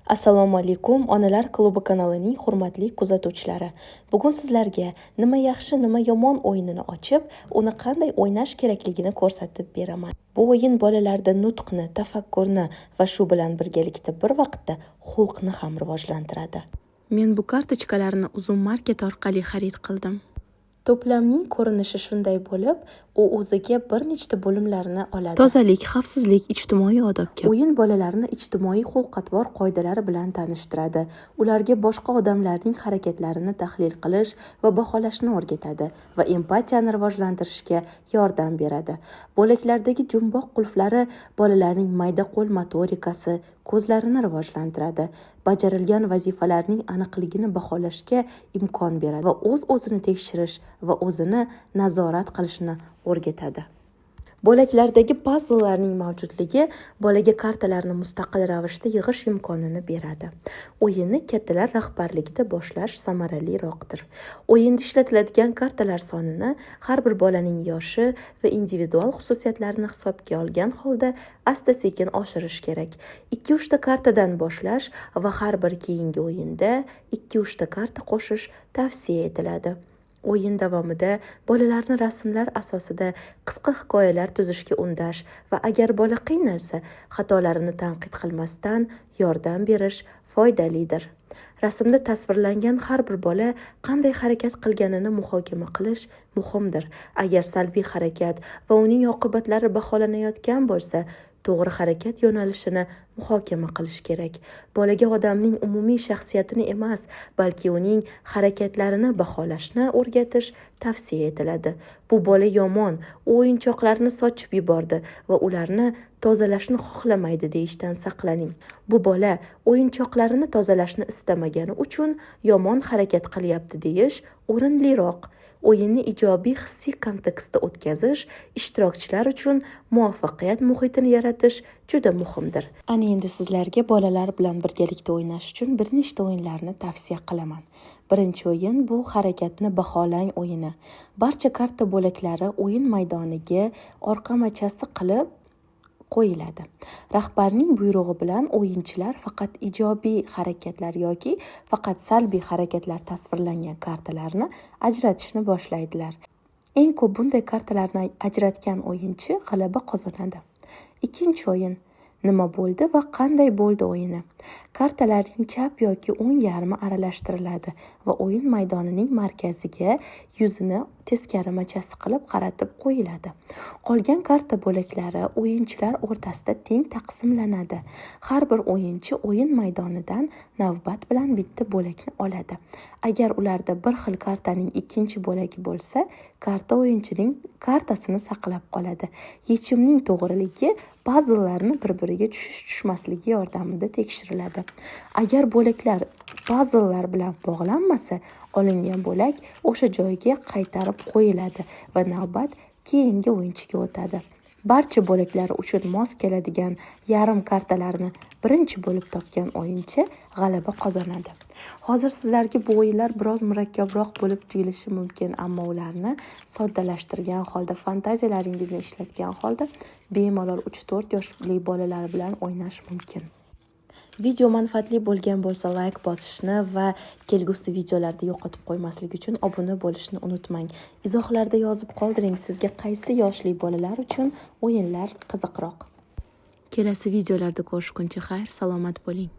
Assalomu alaykum, Onalar klubi kanalining hurmatli kuzatuvchilari. Bugun sizlarga nima yaxshi, nima yomon o'yinini ochib, uni qanday o'ynash kerakligini ko'rsatib beraman. Bu o'yin bolalarda nutqni, tafakkurni va shu bilan birgalikda bir vaqtda xulqni ham rivojlantiradi. Men bu kartochkalarni Uzum Market orqali xarid qildim. To'plamning ko'rinishi shunday bo'lib, u o'ziga bir nechta bo'limlarni oladi. Tozalik, xavfsizlik, ijtimoiy odob kabi. O'yin bolalarni ijtimoiy xulq-atvor qoidalari bilan tanishtiradi. Ularga boshqa odamlarning harakatlarini tahlil qilish va baholashni o'rgatadi va empatiyani rivojlantirishga yordam beradi. Bo'laklardagi jumboq qulflari bolalarning mayda qo'l motorikasi, ko'zlarini rivojlantiradi. Bajarilgan vazifalarning aniqligini baholashga imkon beradi va o'z-o'zini tekshirish va o'zini nazorat qilishni o'rgatadi. Bo'laklardagi pazllarning mavjudligi bolaga kartalarni mustaqil ravishda yig'ish imkonini beradi. O'yinni kattalar rahbarligida boshlash samaraliroqdir. O'yinda ishlatiladigan kartalar sonini har bir bolaning yoshi va individual xususiyatlarini hisobga olgan holda asta-sekin oshirish kerak. 2-3 ta kartadan boshlash va har bir keyingi o'yinda 2-3 ta karta qo'shish tavsiya etiladi. O'yin davomida bolalarni rasmlar asosida qisqa hikoyalar tuzishga undash va agar bola qiynalsa, xatolarini tanqid qilmasdan yordam berish foydalidir. Rasmda tasvirlangan har bir bola qanday harakat qilganini muhokama qilish muhimdir. Agar salbiy harakat va uning oqibatlari baholanayotgan bo'lsa, to'g'ri harakat yo'nalishini muhokama qilish kerak. Bolaga odamning umumiy shaxsiyatini emas, balki uning harakatlarini baholashni o'rgatish tavsiya etiladi. Bu bola yomon, u o'yinchoqlarni sochib yubordi va ularni tozalashni xohlamaydi deyishdan saqlaning. Bu bola o'yinchoqlarini tozalashni istamagani uchun yomon harakat qilyapti deyish o'rinliroq. O'yinni ijobiy hissiy kontekstda o'tkazish ishtirokchilar uchun muvaffaqiyat muhitini yaratish juda muhimdir. Ana endi sizlarga bolalar bilan birgalikda o'ynash uchun bir nechta o'yinlarni tavsiya qilaman. Birinchi o'yin bu harakatni baholang o'yini. Barcha karta bo'laklari o'yin maydoniga orqa machasi qilib qo'yiladi. Rahbarning buyrug'i bilan o'yinchilar faqat ijobiy harakatlar yoki faqat salbiy harakatlar tasvirlangan kartalarni ajratishni boshlaydilar. Eng ko'p bunday kartalarni ajratgan o'yinchi g'alaba qozonadi. Ikkinchi o'yin nima bo'ldi va qanday bo'ldi o'yini. Kartalarning chap yoki o'ng yarmi aralashtiriladi va o'yin maydonining markaziga yuzini teskari machasi qilib qaratib qo'yiladi. Qolgan karta bo'laklari o'yinchilar o'rtasida teng taqsimlanadi. Har bir o'yinchi o'yin maydonidan navbat bilan bitta bo'lakni oladi. Agar ularda bir xil kartaning ikkinchi bo'lagi bo'lsa, karta o'yinchining kartasini saqlab qoladi. Yechimning to'g'riligi pazllarni bir-biriga tushmasligi yordamida tekshiriladi. Agar bo'laklar pazllar bilan bog'lanmasa, olingan bo'lak o'sha joyga qaytarib qo'yiladi va navbat keyingi o'yinchiga o'tadi. Barcha bo'laklari uchun mos keladigan yarim kartalarni birinchi bo'lib topgan o'yinchi g'alaba qozonadi. Hozir sizlarga bu o'yinlar biroz murakkabroq bo'lib tuyulishi mumkin, ammo ularni soddalashtirgan holda, fantaziyalaringizni ishlatgan holda bemalol 3-4 yoshli bolalar bilan o'ynash mumkin. Video manfaatli bo'lgan bo'lsa, like bosishni va kelgusi videolarda yo'qotib qo'ymaslik uchun obuna bo'lishni unutmang. Izohlarda yozib qoldiring, sizga qaysi yoshli bolalar uchun o'yinlar qiziqroq. Kelasi videolarda ko'rishguncha xayr, salomat bo'ling.